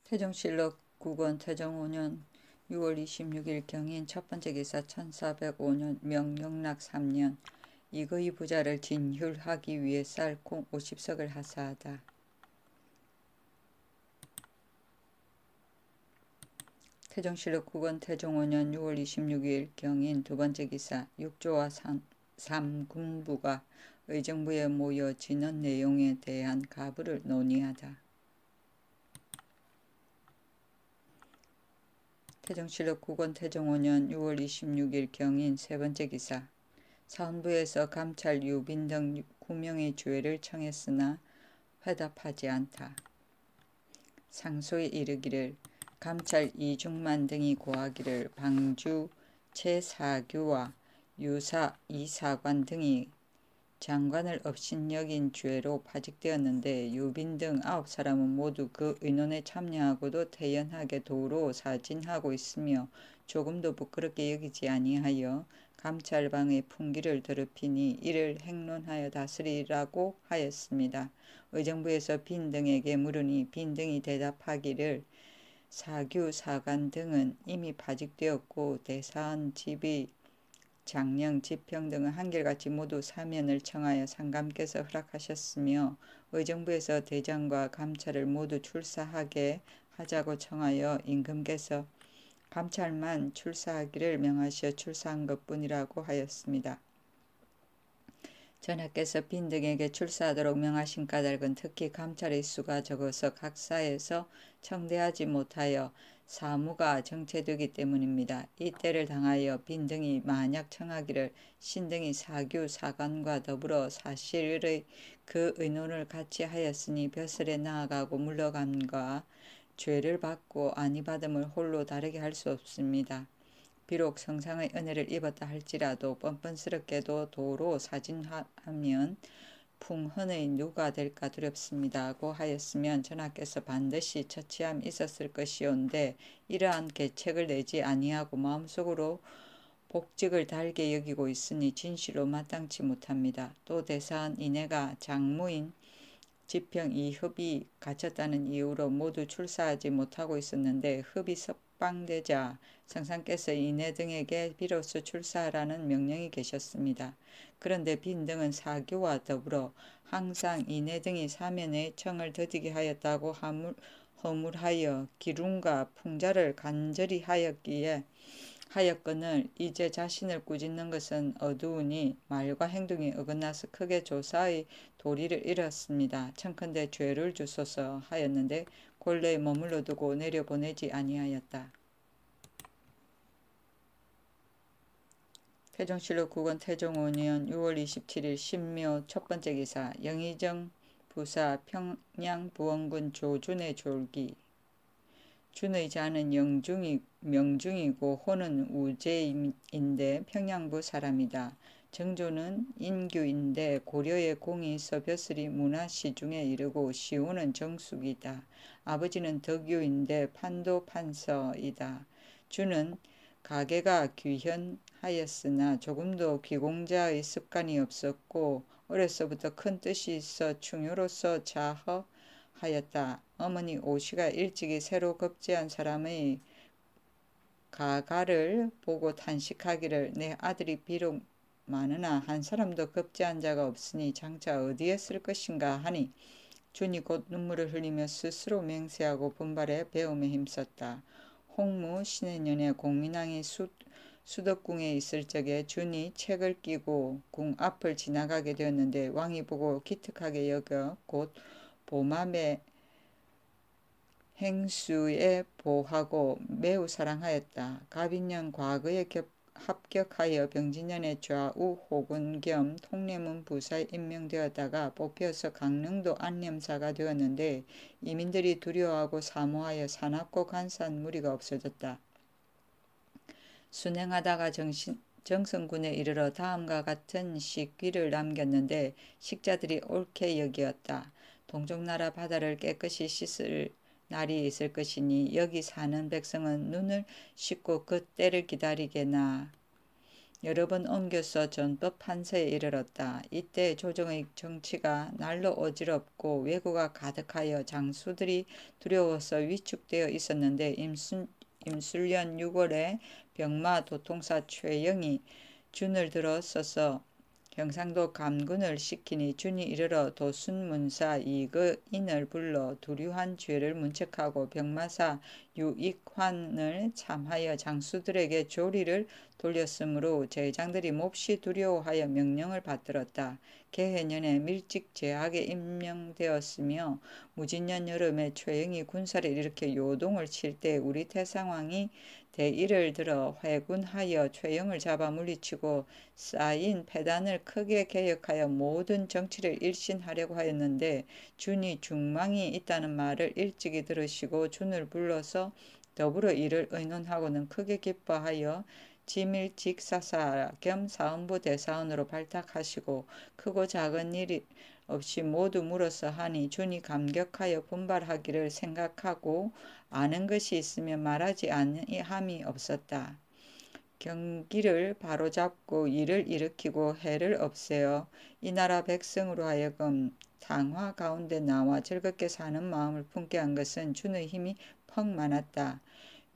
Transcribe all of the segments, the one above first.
태종실록 9권 태종 5년 6월 26일 경인 첫번째 기사 1405년 명영락 3년 이거의 부자를 진휼하기 위해 쌀콩 50석을 하사하다. 태종실록 9권 태종 5년 6월 26일 경인 두번째 기사 6조와 3군부가 의정부에 모여 진언 내용에 대한 가부를 논의하다. 태종실록 9권 태종 5년 6월 26일 경인 세번째 기사 사헌부에서 감찰 유빈 등 9명의 죄를 청했으나 회답하지 않다. 상소에 이르기를 감찰 이중만 등이 고하기를 방주 최사규와 유사 이사관 등이 장관을 업신여긴 죄로 파직되었는데 유빈 등 9사람은 모두 그 의논에 참여하고도 태연하게 도로 사진하고 있으며 조금도 부끄럽게 여기지 아니하여 감찰방의 풍기를 더럽히니 이를 행론하여 다스리라고 하였습니다. 의정부에서 빈 등에게 물으니 빈 등이 대답하기를 사규 사관 등은 이미 파직되었고 대사원 집의 장령, 지평 등은 한결같이 모두 사면을 청하여 상감께서 허락하셨으며 의정부에서 대장과 감찰을 모두 출사하게 하자고 청하여 임금께서 감찰만 출사하기를 명하시어 출사한 것뿐이라고 하였습니다. 전하께서 빈 등에게 출사하도록 명하신 까닭은 특히 감찰의 수가 적어서 각 사에서 청대하지 못하여 사무가 정체되기 때문입니다. 이 때를 당하여 빈 등이 만약 청하기를 신 등이 사규 사관과 더불어 사실의 그 의논을 같이 하였으니 벼슬에 나아가고 물러감과 죄를 받고 아니 받음을 홀로 다르게 할 수 없습니다. 비록 성상의 은혜를 입었다 할지라도 뻔뻔스럽게도 도로 사진하면 풍헌의 누가 될까 두렵습니다고 하였으면 전하께서 반드시 처치함 있었을 것이온데 이러한 계책을 내지 아니하고 마음속으로 복직을 달게 여기고 있으니 진실로 마땅치 못합니다. 또 대사한 이내가 장무인 지평 이흡이 갇혔다는 이유로 모두 출사하지 못하고 있었는데 흡이 석방되자 성상께서 이내 등에게 비로소 출사하라는 명령이 계셨습니다. 그런데 빈 등은 사교와 더불어 항상 이내 등이 사면의 청을 더디게 하였다고 허물하여 기lum과 풍자를 간절히 하였거늘 이제 자신을 꾸짖는 것은 어두우니 말과 행동이 어긋나서 크게 조사의 도리를 잃었습니다. 청컨대 죄를 주소서 하였는데 곤래에 머물러 두고 내려보내지 아니하였다. 태종실록 9권 태종 5년 6월 27일 신묘 첫번째 기사 영의정 부사 평양부원군 조준의 졸기 준의 자는 명중이고 호는 우제인데 평양부 사람이다. 정조는 인규인데 고려의 공이 있어 벼슬이 문화시중에 이르고 시호는 정숙이다. 아버지는 덕유인데 판도 판서이다. 준은 가계가 귀현하였으나 조금도 귀공자의 습관이 없었고 어려서부터 큰 뜻이 있어 충효로서 자허하였다. 어머니 오씨가 일찍이 새로 급제한 사람의 가가를 보고 탄식하기를 내 아들이 비록 많으나 한 사람도 급제한 자가 없으니 장차 어디에 쓸 것인가 하니 준이 곧 눈물을 흘리며 스스로 맹세하고 분발해 배움에 힘썼다. 홍무 신해년에 공민왕이 수덕궁에 있을 적에 준이 책을 끼고 궁 앞을 지나가게 되었는데 왕이 보고 기특하게 여겨 곧 보맘에 행수에 보하고 매우 사랑하였다. 갑인년 과거에 합격하여 병진년에 좌우 호군 겸 통례문 부사에 임명되었다가 뽑혀서 강릉도 안념사가 되었는데 이민들이 두려워하고 사모하여 사납고 간사한 무리가 없어졌다. 순행하다가 정선군에 이르러 다음과 같은 식귀를 남겼는데 식자들이 옳게 여기었다. 동족나라 바다를 깨끗이 씻을 날이 있을 것이니 여기 사는 백성은 눈을 씻고 그 때를 기다리게나 여러 번 옮겨서 전법 판서에 이르렀다. 이때 조정의 정치가 날로 어지럽고 왜구가 가득하여 장수들이 두려워서 위축되어 있었는데 임술년 6월에 병마 도통사 최영이 준을 들어서서 경상도 감군을 시키니 준이 이르러 도순문사 이거인을 불러 두류한 죄를 문책하고 병마사 유익환을 참하여 장수들에게 조리를 돌렸으므로 제장들이 몹시 두려워하여 명령을 받들었다. 개해년에 밀직 제학에 임명되었으며 무진년 여름에 최영이 군사를 일으켜 요동을 칠 때 우리 태상왕이 대의를 들어 회군하여 최영을 잡아 물리치고 쌓인 패단을 크게 개혁하여 모든 정치를 일신하려고 하였는데 준이 중망이 있다는 말을 일찍이 들으시고 준을 불러서 더불어 이를 의논하고는 크게 기뻐하여 지밀직사사 겸 사헌부 대사원으로 발탁하시고 크고 작은 일 없이 모두 물어서 하니 준이 감격하여 분발하기를 생각하고 아는 것이 있으면 말하지 아니함이 없었다. 경기를 바로잡고 일을 일으키고 해를 없애어 이 나라 백성으로 하여금 당화 가운데 나와 즐겁게 사는 마음을 품게 한 것은 준의 힘이 퍽 많았다.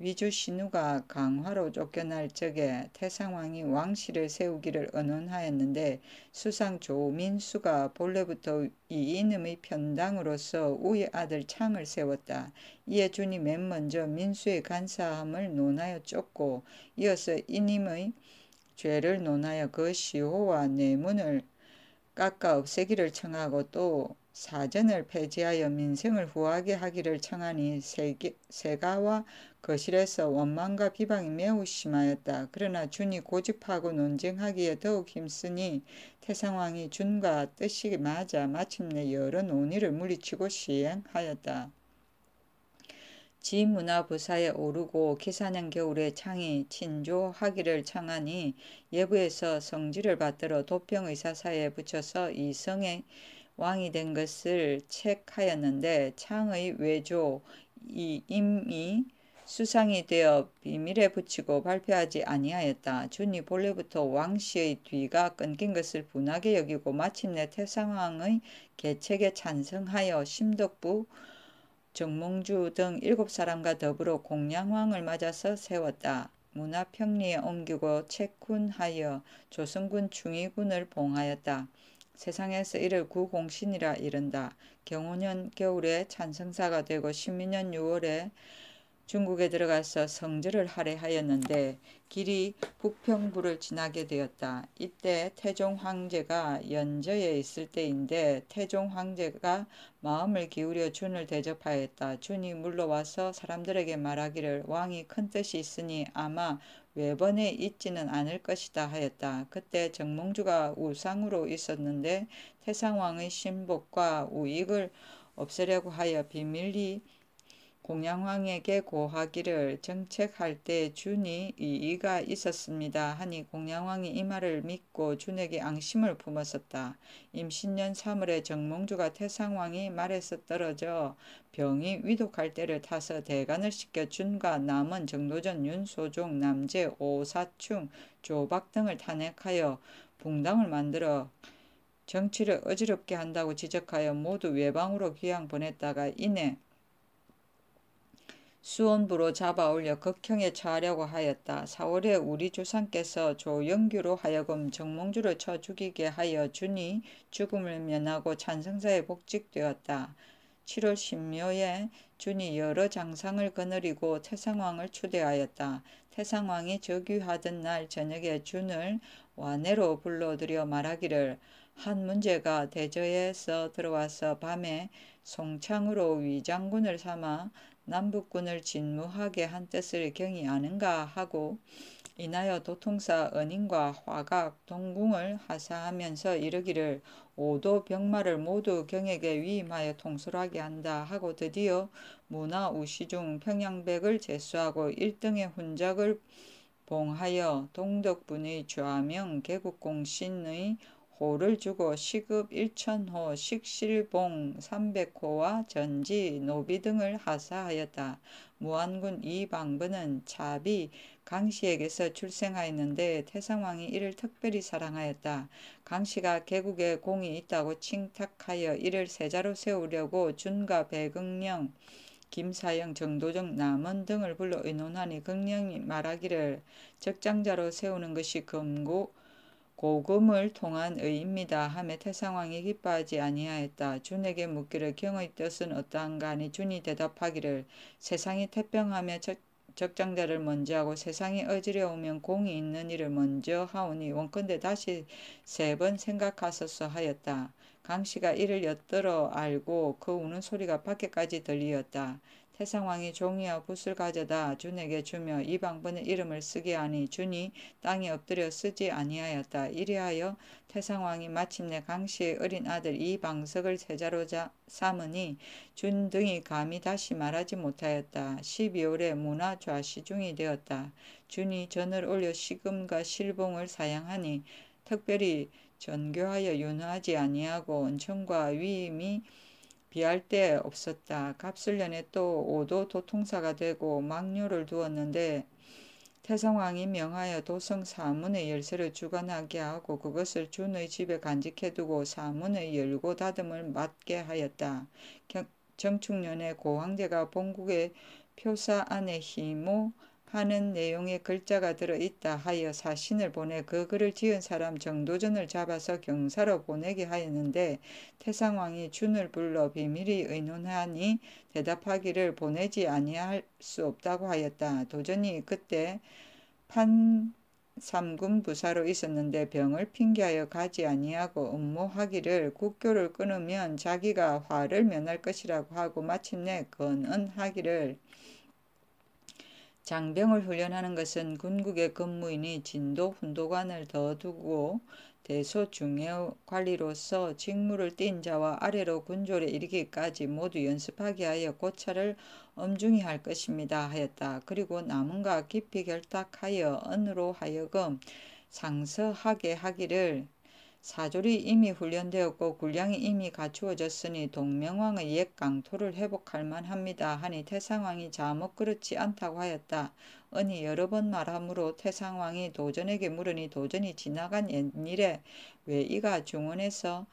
위주 신우가 강화로 쫓겨날 적에 태상왕이 왕실을 세우기를 언언하였는데 수상 조민수가 본래부터 이이놈의 편당으로서 우의 아들 창을 세웠다. 이에 준이 맨 먼저 민수의 간사함을 논하여 쫓고 이어서 이님의 죄를 논하여 그 시호와 내문을 깎아 없애기를 청하고 또 사전을 폐지하여 민생을 후하게 하기를 청하니 세가와 거실에서 원망과 비방이 매우 심하였다. 그러나 준이 고집하고 논쟁하기에 더욱 힘쓰니 태상왕이 준과 뜻이 맞아 마침내 여러 논의를 물리치고 시행하였다. 지문화부사에 오르고 기사년 겨울에 창이 친조하기를 청하니 예부에서 성지를 받들어 도평의사사에 붙여서 이성의 왕이 된 것을 책하였는데 창의 외조 이임이 수상이 되어 비밀에 붙이고 발표하지 아니하였다. 준이 본래부터 왕씨의 뒤가 끊긴 것을 분하게 여기고 마침내 태상왕의 계책에 찬성하여 심덕부 정몽주 등 7사람과 더불어 공양왕을 맞아서 세웠다. 문화평리에 옮기고 책훈하여 조선군 중위군을 봉하였다. 세상에서 이를 구공신이라 이른다. 경호년 겨울에 찬성사가 되고 신민년 6월에 중국에 들어가서 성절을 할애하였는데 길이 북평부를 지나게 되었다. 이때 태종 황제가 연저에 있을 때인데 태종 황제가 마음을 기울여 준을 대접하였다. 준이 물러와서 사람들에게 말하기를 왕이 큰 뜻이 있으니 아마 외번에 있지는 않을 것이다 하였다. 그때 정몽주가 우상으로 있었는데 태상왕의 신복과 우익을 없애려고 하여 비밀리 공양왕에게 고하기를 정책할 때 준이 이의가 있었습니다 하니 공양왕이 이 말을 믿고 준에게 앙심을 품었었다. 임신년 3월에 정몽주가 태상왕이 말에서 떨어져 병이 위독할 때를 타서 대간을 시켜 준과 남은 정도전 윤소종 남재 오사충 조박 등을 탄핵하여 붕당을 만들어 정치를 어지럽게 한다고 지적하여 모두 외방으로 귀양 보냈다가 이내 수원부로 잡아올려 극형에 처하려고 하였다. 4월에 우리 조상께서 조영규로 하여금 정몽주를 쳐 죽이게 하여 준이 죽음을 면하고 찬성사에 복직되었다. 7월 신묘에 준이 여러 장상을 거느리고 태상왕을 추대하였다. 태상왕이 즉위하던 날 저녁에 준을 와내로 불러들여 말하기를 한 문제가 대저에서 들어와서 밤에 송창으로 위장군을 삼아 남북군을 진무하게 한 뜻을 경이 아는가 하고 인하여 도통사 은인과 화각 동궁을 하사하면서 이르기를 오도 병마를 모두 경에게 위임하여 통솔하게 한다 하고 드디어 문화 우시중 평양백을 제수하고 1등의 훈작을 봉하여 동덕분의 좌명 개국공신의 호를 주고 시급 1,000호, 식실봉 300호와 전지, 노비 등을 하사하였다. 무안군 이방번은 차비 강씨에게서 출생하였는데 태상왕이 이를 특별히 사랑하였다. 강씨가 개국에 공이 있다고 칭탁하여 이를 세자로 세우려고 준과 배긍령, 김사영, 정도정, 남원 등을 불러 의논하니 긍령이 말하기를 적장자로 세우는 것이 고금을 통한 의입니다 하며 태상왕이 기뻐하지 아니하였다. 준에게 묻기를 경의 뜻은 어떠한가 하니 준이 대답하기를 세상이 태평하며 적장자를 먼저 하고 세상이 어지러우면 공이 있는 일을 먼저 하오니 원컨대 다시 3번 생각하소서 하였다. 강씨가 이를 엿들어 알고 그 우는 소리가 밖에까지 들리었다. 태상왕이 종이와 붓을 가져다 준에게 주며 이방번의 이름을 쓰게 하니 준이 땅에 엎드려 쓰지 아니하였다. 이리하여 태상왕이 마침내 강씨의 어린 아들 이방석을 세자로 삼으니 준 등이 감히 다시 말하지 못하였다. 12월에 문화 좌시중이 되었다. 준이 전을 올려 시금과 실봉을 사양하니 특별히 전교하여 윤호하지 아니하고 은총과 위임이 비할 데 없었다. 갑술년에 또 오도 도통사가 되고 막료를 두었는데 태상왕이 명하여 도성 사문의 열쇠를 주관하게 하고 그것을 준의 집에 간직해두고 사문의 열고 닫음을 맡게 하였다. 정축년에 고황제가 본국의 표사 안에 희모 하는 내용의 글자가 들어있다 하여 사신을 보내 그 글을 지은 사람 정도전을 잡아서 경사로 보내게 하였는데 태상왕이 준을 불러 비밀히 의논하니 대답하기를 보내지 아니할 수 없다고 하였다. 도전이 그때 판삼군 부사로 있었는데 병을 핑계하여 가지 아니하고 음모하기를 국교를 끊으면 자기가 화를 면할 것이라고 하고 마침내 건언하기를 장병을 훈련하는 것은 군국의 근무이니 진도 훈도관을 더 두고 대소 중의 관리로서 직무를 띈 자와 아래로 군졸에 이르기까지 모두 연습하게 하여 고찰을 엄중히 할 것입니다 하였다. 그리고 남은과 깊이 결탁하여 언으로 하여금 상서하게 하기를 사졸이 이미 훈련되었고 군량이 이미 갖추어졌으니 동명왕의 옛 강토를 회복할 만합니다 하니 태상왕이 자목 그렇지 않다고 하였다. 은이 여러 번 말하므로 태상왕이 도전에게 물으니 도전이 지나간 옛일에 왜 이가 중원에서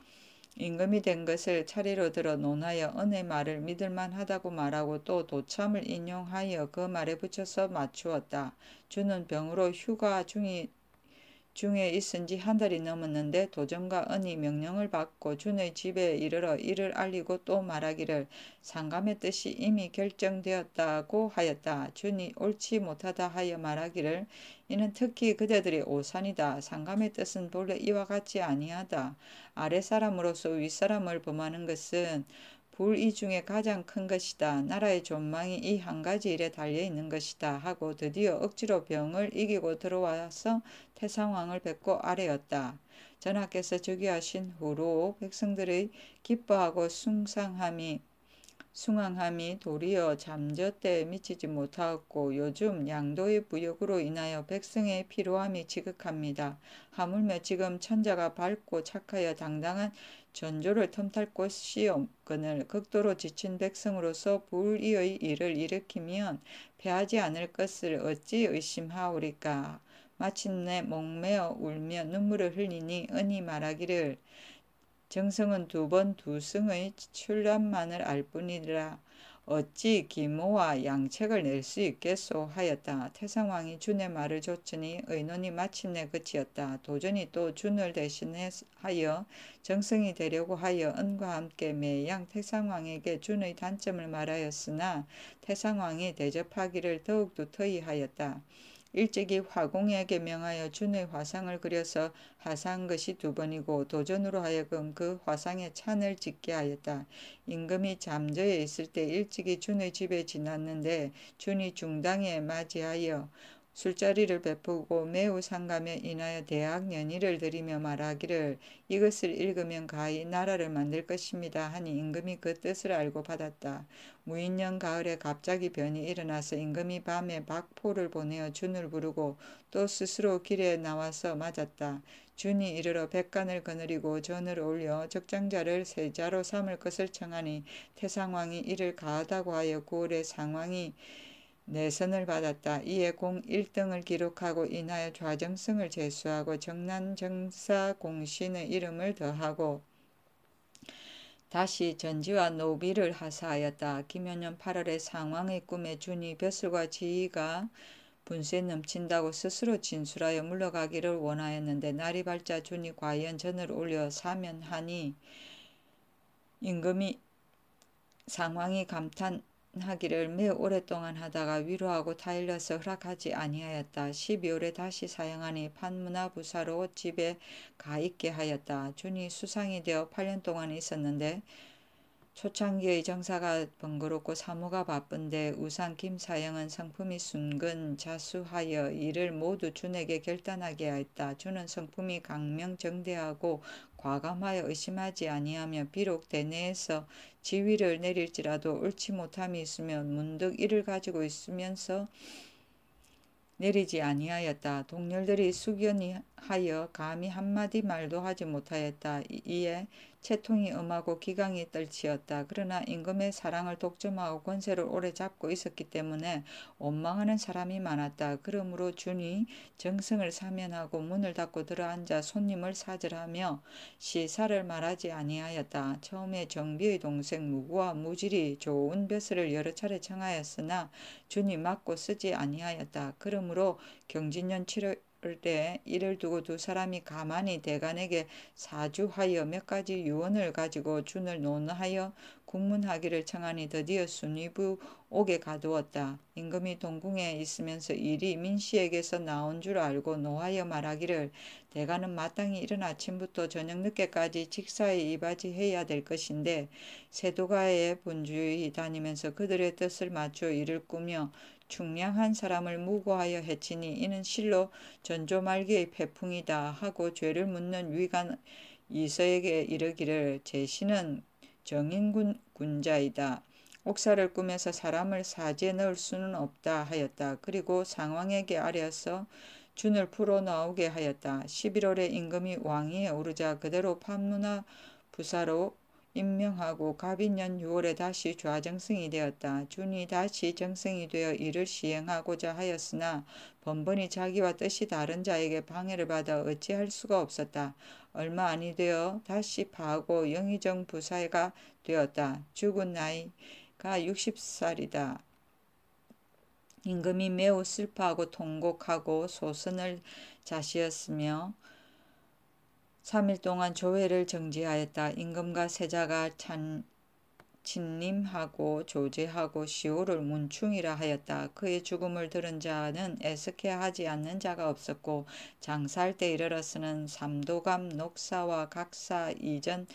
임금이 된 것을 차례로 들어 논하여 은의 말을 믿을만하다고 말하고 또 도참을 인용하여 그 말에 붙여서 맞추었다. 준은 병으로 휴가 중에 있은 지 한 달이 넘었는데 도전과 은이 명령을 받고 준의 집에 이르러 이를 알리고 또 말하기를 상감의 뜻이 이미 결정되었다고 하였다. 준이 옳지 못하다 하여 말하기를 이는 특히 그대들의 오산이다. 상감의 뜻은 본래 이와 같지 아니하다. 아랫사람으로서 윗사람을 범하는 것은 불의 중에 가장 큰 것이다. 나라의 존망이 이 한 가지 일에 달려있는 것이다 하고 드디어 억지로 병을 이기고 들어와서 태상왕을 뵙고 아뢰었다. 전하께서 즉위하신 후로 백성들의 기뻐하고 숭앙함이 도리어 잠저때에 미치지 못하였고 요즘 양도의 부역으로 인하여 백성의 피로함이 지극합니다. 하물며 지금 천자가 밝고 착하여 당당한 전조를 틈탈 곳이 없거늘 극도로 지친 백성으로서 불의의 일을 일으키면 패하지 않을 것을 어찌 의심하오리까. 마침내 목매어 울며 눈물을 흘리니 은이 말하기를 정성은 2번 2승의 출란만을 알 뿐이라 어찌 기모와 양책을 낼 수 있겠소 하였다. 태상왕이 준의 말을 좇으니 의논이 마침내 그치었다. 도전이 또 준을 대신하여 정성이 되려고 하여 은과 함께 매양 태상왕에게 준의 단점을 말하였으나 태상왕이 대접하기를 더욱 두터이 하였다. 일찍이 화공에게 명하여 준의 화상을 그려서 하사한 것이 2번이고 도전으로 하여금 그 화상에 찬을 짓게 하였다. 임금이 잠저에 있을 때 일찍이 준의 집에 지났는데 준이 중당에 맞이하여 술자리를 베푸고 매우 상감에 인하여 대학 연의를 드리며 말하기를 이것을 읽으면 가히 나라를 만들 것입니다 하니 임금이 그 뜻을 알고 받았다. 무인년 가을에 갑자기 변이 일어나서 임금이 밤에 박포를 보내어 준을 부르고 또 스스로 길에 나와서 맞았다. 준이 이르러 백관을 거느리고 전을 올려 적장자를 세자로 삼을 것을 청하니 태상왕이 이를 가하다고 하여 9월에 상왕이 내선을 받았다. 이에 공 1등을 기록하고 인하여 좌정승을 제수하고 정난정사 공신의 이름을 더하고 다시 전지와 노비를 하사하였다. 김효년 8월에 상왕의 꿈에 준이 벼슬과 지휘가 분수에 넘친다고 스스로 진술하여 물러가기를 원하였는데 날이 밝자 준이 과연 전을 올려 사면하니 임금이 상왕이 감탄하기를 매우 오랫동안 하다가 위로하고 타일러서 허락하지 아니하였다. 12월에 다시 사형하니 판문화부사로 집에 가 있게 하였다. 준이 수상이 되어 8년 동안 있었는데 초창기의 정사가 번거롭고 사무가 바쁜데 우상 김사형은 성품이 순근 자수하여 이를 모두 준에게 결단하게 하였다. 준은 성품이 강명정대하고 과감하여 의심하지 아니하며 비록 대내에서 지위를 내릴지라도 옳지 못함이 있으면 문득 이를 가지고 있으면서 내리지 아니하였다. 동료들이 숙연히하여 감히 한마디 말도 하지 못하였다. 이에 채통이 엄하고 기강이 떨치었다. 그러나 임금의 사랑을 독점하고 권세를 오래 잡고 있었기 때문에 원망하는 사람이 많았다. 그러므로 준이 정승을 사면하고 문을 닫고 들어앉아 손님을 사절하며 시사를 말하지 아니하였다. 처음에 정비의 동생 무구와 무질이 좋은 벼슬을 여러 차례 청하였으나 준이 맞고 쓰지 아니하였다. 그러므로 경진년 7월에 이를 두고 두 사람이 가만히 대간에게 사주하여 몇 가지 유언을 가지고 준을 논하여 국문하기를 청하니 드디어 순위부 옥에 가두었다. 임금이 동궁에 있으면서 일이 민씨에게서 나온 줄 알고 노하여 말하기를 대간은 마땅히 이른 아침부터 저녁 늦게까지 직사에 이바지해야 될 것인데 세도가에 분주히 다니면서 그들의 뜻을 맞춰 일을 꾸며 충량한 사람을 무고하여 해치니 이는 실로 전조말기의 패풍이다 하고 죄를 묻는 위관 이서에게 이르기를 제시는 정인군자이다. 옥사를 꾸며서 사람을 사지에 넣을 수는 없다 하였다. 그리고 상왕에게 아뢰어서 준을 풀어나오게 하였다. 11월에 임금이 왕위에 오르자 그대로 판문화 부사로 임명하고 갑인년 6월에 다시 좌정승이 되었다. 준이 다시 정승이 되어 이를 시행하고자 하였으나 번번이 자기와 뜻이 다른 자에게 방해를 받아 어찌할 수가 없었다. 얼마 아니 되어 다시 파하고 영의정 부사가 되었다. 죽은 나이가 60살이다. 임금이 매우 슬퍼하고 통곡하고 소선을 자시었으며 3일 동안 조회를 정지하였다. 임금과 세자가 친림하고 조제하고 시호를 문충이라 하였다. 그의 죽음을 들은 자는 애석해 하지 않는 자가 없었고 장사할 때 이르러서는 삼도감 녹사와 각사 이전의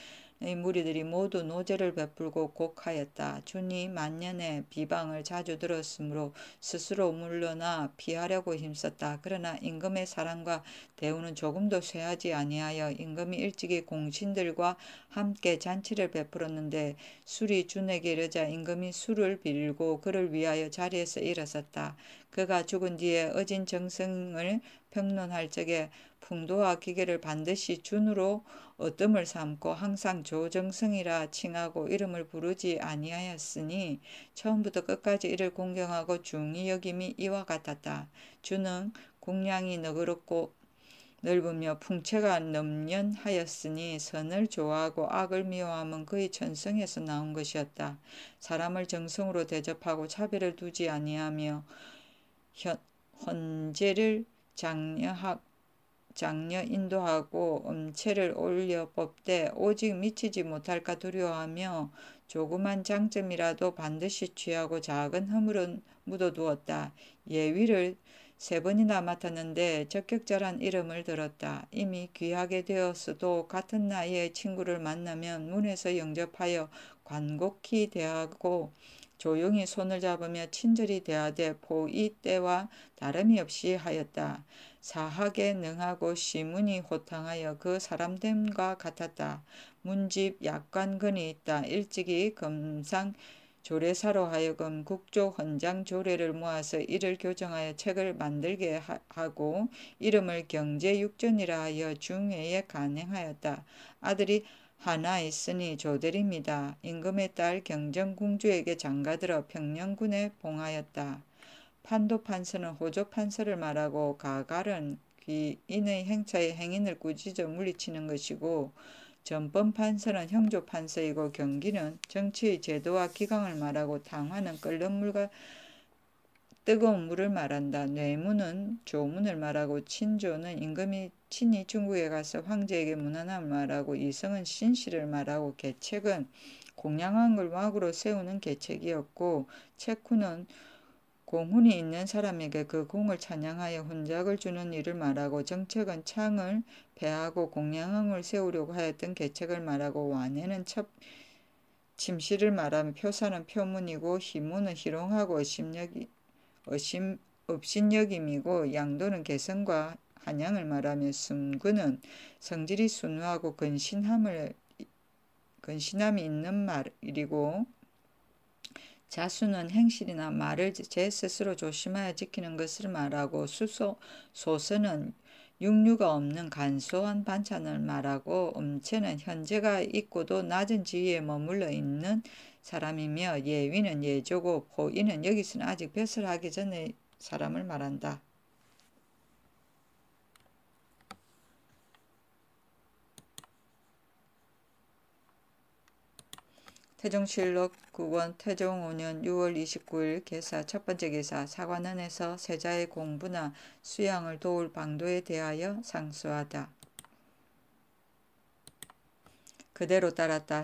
무리들이 모두 노제를 베풀고 곡하였다. 준이 만년의 비방을 자주 들었으므로 스스로 물러나 피하려고 힘썼다. 그러나 임금의 사랑과 대우는 조금도 쇠하지 아니하여 임금이 일찍이 공신들과 함께 잔치를 베풀었는데 술이 준에게 이르자 임금이 술을 빌고 그를 위하여 자리에서 일어섰다. 그가 죽은 뒤에 어진 정승을 평론할 적에 풍도와 기계를 반드시 준으로 어뜸을 삼고 항상 조정승이라 칭하고 이름을 부르지 아니하였으니 처음부터 끝까지 이를 공경하고 중히 여김이 이와 같았다. 준은 국량이 너그럽고 넓으며 풍채가 넘연하였으니 선을 좋아하고 악을 미워함은 그의 천성에서 나온 것이었다. 사람을 정성으로 대접하고 차별을 두지 아니하며 헌재를 장려 인도하고 엄체를 올려 뽑되 오직 미치지 못할까 두려워하며 조그만 장점이라도 반드시 취하고 작은 허물은 묻어두었다. 예위를 3번이나 맡았는데 적격자란 이름을 들었다. 이미 귀하게 되었어도 같은 나이의 친구를 만나면 문에서 영접하여 관곡히 대하고 조용히 손을 잡으며 친절히 대하되 포이 때와 다름이 없이 하였다. 사학에 능하고 시문이 호탕하여 그 사람됨과 같았다. 문집 약관근이 있다. 일찍이 금상 조례사로 하여금 국조 헌장 조례를 모아서 이를 교정하여 책을 만들게 하고 이름을 경제육전이라 하여 중회에 간행하였다. 아들이 하나 있으니 조대리입니다. 임금의 딸 경정궁주에게 장가들어 평령군에 봉하였다. 판도 판서는 호조 판서를 말하고 가갈은 귀인의 행차에 행인을 꾸짖어 물리치는 것이고 전범 판서는 형조 판서이고 경기는 정치의 제도와 기강을 말하고 탕화는 끓는 물과 뜨거운 물을 말한다. 뇌문은 조문을 말하고 친조는 임금이 친히 중국에 가서 황제에게 문안함을 말하고 이성은 신시를 말하고 계책은 공양한 걸 막으로 세우는 계책이었고 체쿠는 공훈이 있는 사람에게 그 공을 찬양하여 훈작을 주는 일을 말하고 정책은 창을 배하고 공양함을 세우려고 하였던 계책을 말하고 완해는 침시를 말하며 표사는 표문이고 희문은 희롱하고 업신여김이고 양도는 개성과 한양을 말하며 순근은 성질이 순우하고 근신함이 있는 말이고 자수는 행실이나 말을 제 스스로 조심하여 지키는 것을 말하고 소서는 육류가 없는 간소한 반찬을 말하고 음체는 현재가 있고도 낮은 지위에 머물러 있는 사람이며 예위는 예조고 포이는 여기서는 아직 벼슬 하기 전의 사람을 말한다. 태종실록 9권 태종 5년 6월 29일 개사 첫번째 기사 사관원에서 세자의 공부나 수양을 도울 방도에 대하여 상수하다. 그대로 따랐다.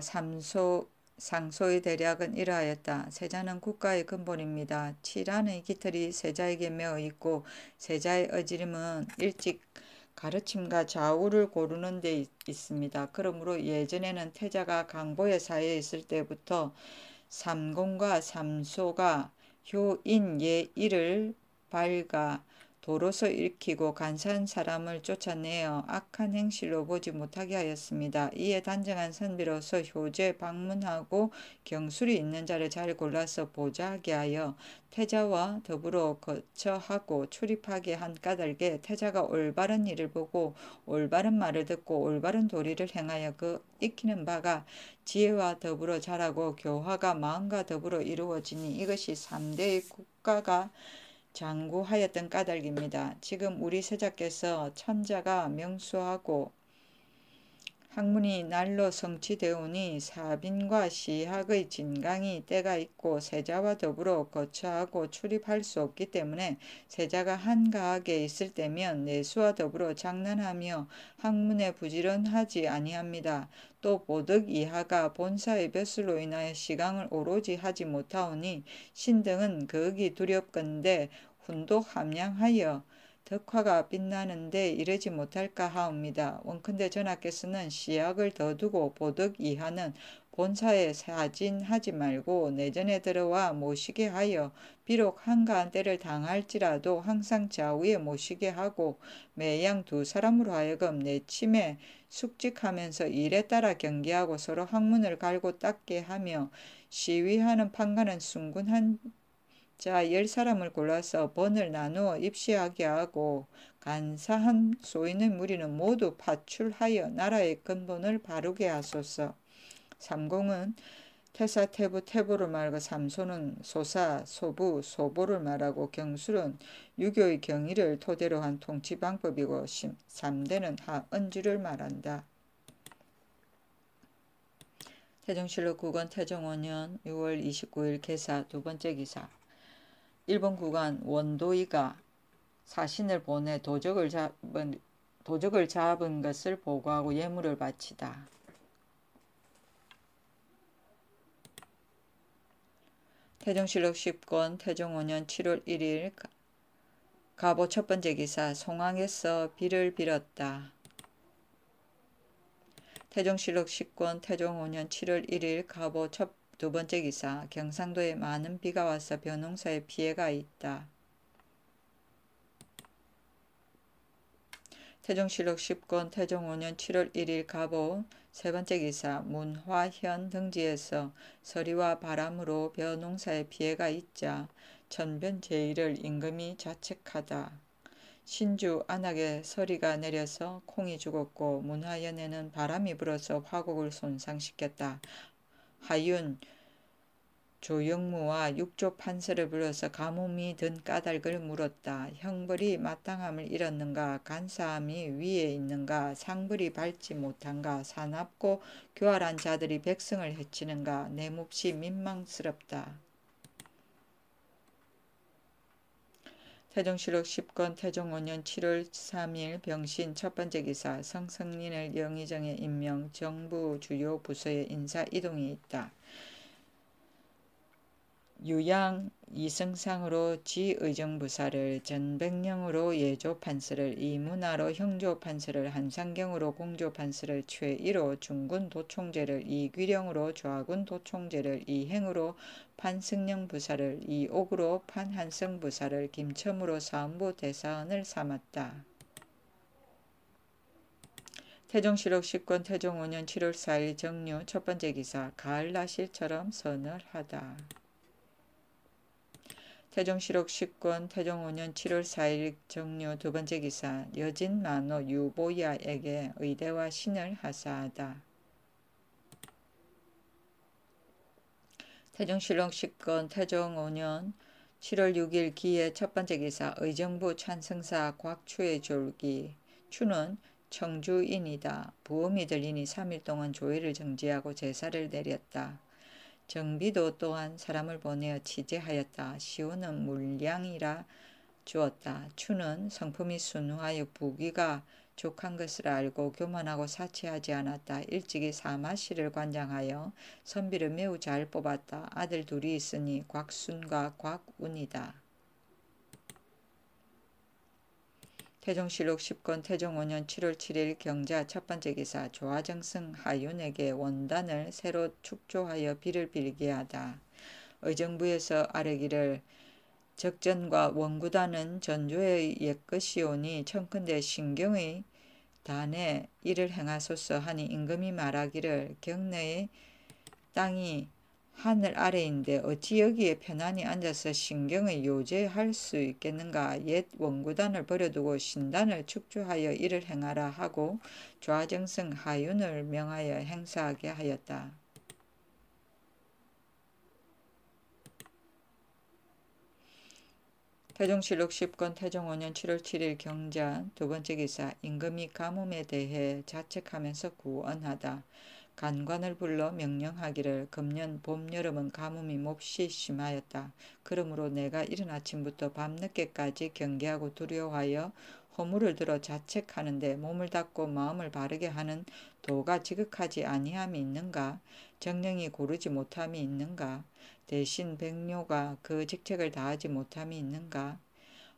상소의 대략은 이러하였다. 세자는 국가의 근본입니다. 칠안의 깃털이 세자에게 매어 있고 세자의 어지름은 일찍 가르침과 좌우를 고르는 데 있습니다. 그러므로 예전에는 태자가 강보에 사여 있을 때부터 삼공과 삼소가 효인 예의를 밝아 도로서 일으키고 간사한 사람을 쫓아내어 악한 행실로 보지 못하게 하였습니다. 이에 단정한 선비로서 효제 방문하고 경술이 있는 자를 잘 골라서 보좌하게 하여 태자와 더불어 거처하고 출입하게 한 까닭에 태자가 올바른 일을 보고 올바른 말을 듣고 올바른 도리를 행하여 그 익히는 바가 지혜와 더불어 자라고 교화가 마음과 더불어 이루어지니 이것이 3대의 국가가 장구하였던 까닭입니다. 지금 우리 세자께서 천자가 명수하고 학문이 날로 성취되오니 사빈과 시학의 진강이 때가 있고 세자와 더불어 거처하고 출입할 수 없기 때문에 세자가 한가하게 있을 때면 내수와 더불어 장난하며 학문에 부지런하지 아니합니다. 또 보덕 이하가 본사의 벼슬로 인하여 시강을 오로지 하지 못하오니 신등은 거기 두렵건대 훈독 함량하여 덕화가 빛나는데 이르지 못할까 하옵니다. 원컨대 전하께서는 시약을 더 두고 보덕 이하는 본사에 사진하지 말고 내전에 들어와 모시게 하여 비록 한가한 때를 당할지라도 항상 좌우에 모시게 하고 매양 두 사람으로 하여금 내침에 숙직하면서 일에 따라 경계하고 서로 학문을 갈고 닦게 하며 시위하는 판관은 순군한 자 10사람을 골라서 번을 나누어 입시하게 하고 간사한 소인의 무리는 모두 파출하여 나라의 근본을 바르게 하소서. 삼공은 태사, 태부, 태보를 말하고 삼소는 소사, 소부, 소보를 말하고 경술은 유교의 경의를 토대로 한 통치 방법이고 3대는 하은주를 말한다. 태종실록 9권 태종 5년 6월 29일 개사 두번째 기사 일본 국왕 원도이가 사신을 보내 도적을 잡은 것을 보고하고 예물을 바치다. 태종실록 10권 태종 5년 7월 1일 가보 첫번째 기사 송황에서 비를 빌었다. 태종실록 10권 태종 5년 7월 1일 가보 두 번째 기사, 경상도에 많은 비가 와서 벼농사에 피해가 있다. 태종실록 10권 태종 5년 7월 1일 갑오. 세 번째 기사, 문화현 등지에서 서리와 바람으로 벼농사에 피해가 있자 천변 제의를 임금이 자책하다. 신주 안악에 서리가 내려서 콩이 죽었고 문화현에는 바람이 불어서 화곡을 손상시켰다. 하윤 조영무와 육조 판서를 불러서 가뭄이 든 까닭을 물었다. 형벌이 마땅함을 잃었는가, 간사함이 위에 있는가, 상벌이 밟지 못한가, 사납고 교활한 자들이 백성을 해치는가, 내 몹시 민망스럽다. 태종실록 10권 태종 5년 7월 3일 병신 첫 번째 기사, 성성린을 영의정에 임명, 정부 주요 부서에 인사 이동이 있다. 유양 이승상으로 지의정부사를, 전백령으로 예조판서를, 이문화로 형조판서를, 한상경으로 공조판서를, 최일호 중군도총재를, 이귀령으로 좌군도총재를, 이행으로 판승령부사를, 이옥으로 판한성부사를, 김첨으로 사헌부 대사원을 삼았다. 태종실록 10권 태종 5년 7월 4일 정류 첫 번째 기사, 가을나실처럼 서늘하다. 태종실록 10권 태종 5년 7월 4일 정류 두 번째 기사, 여진 만호 유보야에게 의대와 신을 하사하다. 태종실록 10권 태종 5년 7월 6일 기의 첫 번째 기사, 의정부 찬성사 곽추의 졸기. 추는 청주인이다. 부음이 들리니 3일 동안 조회를 정지하고 제사를 내렸다. 정비도 또한 사람을 보내어 취재하였다. 시온은 물량이라 주었다. 추는 성품이 순수하여 부귀가 족한 것을 알고 교만하고 사치하지 않았다. 일찍이 사마시를 관장하여 선비를 매우 잘 뽑았다. 아들 둘이 있으니 곽순과 곽운이다. 태종실록 10권 태종 5년 7월 7일 경자 첫 번째 기사, 조화정승 하윤에게 원단을 새로 축조하여 비를 빌게 하다. 의정부에서 아뢰기를, 적전과 원구단은 전조의 옛것이오니 청컨대 신경의 단에 이를 행하소서 하니 임금이 말하기를, 경내의 땅이 하늘 아래인데 어찌 여기에 편안히 앉아서 신경의 요제할 수 있겠는가. 옛 원구단을 버려두고 신단을 축조하여 이를 행하라 하고 좌정승 하윤을 명하여 행사하게 하였다. 태종실록 10권 태종 5년 7월 7일 경자 두 번째 기사, 임금이 가뭄에 대해 자책하면서 구언하다. 간관을 불러 명령하기를, 금년 봄 여름은 가뭄이 몹시 심하였다. 그러므로 내가 이른 아침부터 밤늦게까지 경계하고 두려워하여 허물을 들어 자책하는데 몸을 닦고 마음을 바르게 하는 도가 지극하지 아니함이 있는가? 정령이 고르지 못함이 있는가? 대신 백료가 그 직책을 다하지 못함이 있는가?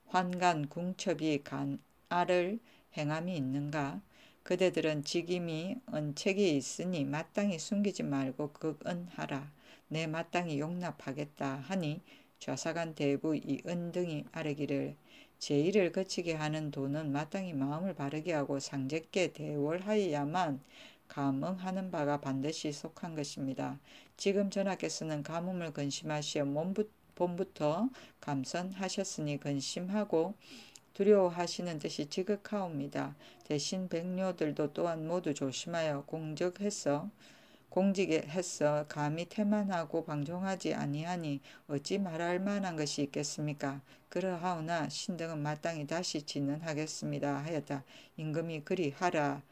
환관 궁첩이 간알을 행함이 있는가? 그대들은 직임이 은책이 있으니 마땅히 숨기지 말고 극언하라. 내 마땅히 용납하겠다 하니 좌사간 대부 이은 등이 아뢰기를, 제의를 거치게 하는 도는 마땅히 마음을 바르게 하고 상제께 대월하여야만 감응하는 바가 반드시 속한 것입니다. 지금 전하께서는 가뭄을 근심하시어 봄부터 감선하셨으니 근심하고 두려워하시는 듯이 지극하옵니다. 대신 백료들도 또한 모두 조심하여 공직에 했어 감히 태만하고 방종하지 아니하니 어찌 말할 만한 것이 있겠습니까? 그러하오나 신등은 마땅히 다시 진언하겠습니다 하였다. 임금이 그리 하라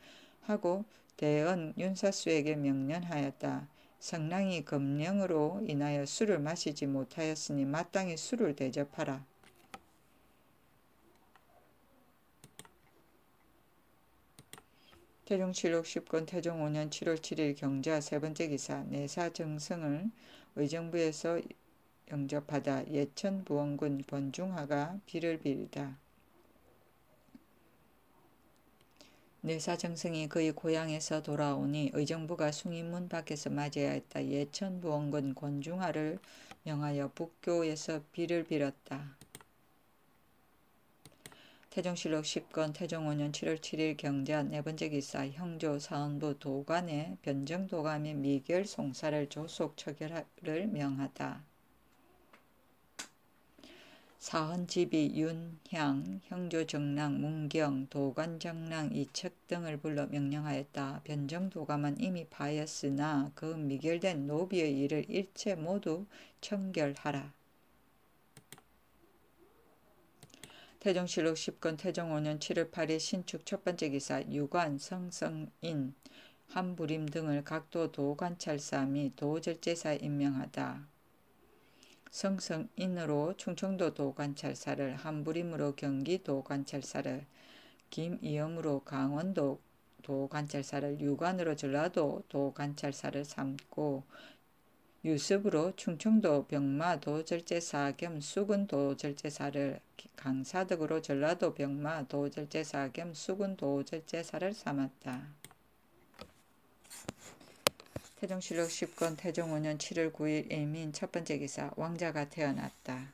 하고 대언 윤사수에게 명령하였다. 성랑이 금령으로 인하여 술을 마시지 못하였으니 마땅히 술을 대접하라. 태종실록 10권 태종 5년 7월 7일 경자 세 번째 기사, 내사 정승을 의정부에서 영접하다. 예천 부원군 번중하가 비를 빌다. 내사정승이 그의 고향에서 돌아오니 의정부가 숭인문 밖에서 맞이해야 했다. 예천부원군 권중하를 명하여 북교에서 비를 빌었다. 태종실록 10권 태종 5년 7월 7일 경전 네 번째 기사 형조 사헌부 도관에 변정도감의 미결 송사를 조속 처결을 명하다. 사헌지비 윤향, 형조정랑, 문경, 도관정랑 이척 등을 불러 명령하였다. 변정도감은 이미 파였으나 그 미결된 노비의 일을 일체 모두 청결하라. 태종실록 10권 태종 5년 7월 8일 신축 첫 번째 기사 유관, 성성인, 한부림 등을 각도 도관찰사 및 도절제사에 임명하다. 성성인으로 충청도 도관찰사를, 한부림으로 경기도 관찰사를, 김이염으로 강원도 도관찰사를, 유관으로 전라도 도관찰사를 삼고 유습으로 충청도 병마 도절제사 겸 수군 도절제사를, 강사덕으로 전라도 병마 도절제사 겸 수군 도절제사를 삼았다. 태종실록 10권 태종 5년 7월 9일 일민 첫 번째 기사 왕자가 태어났다.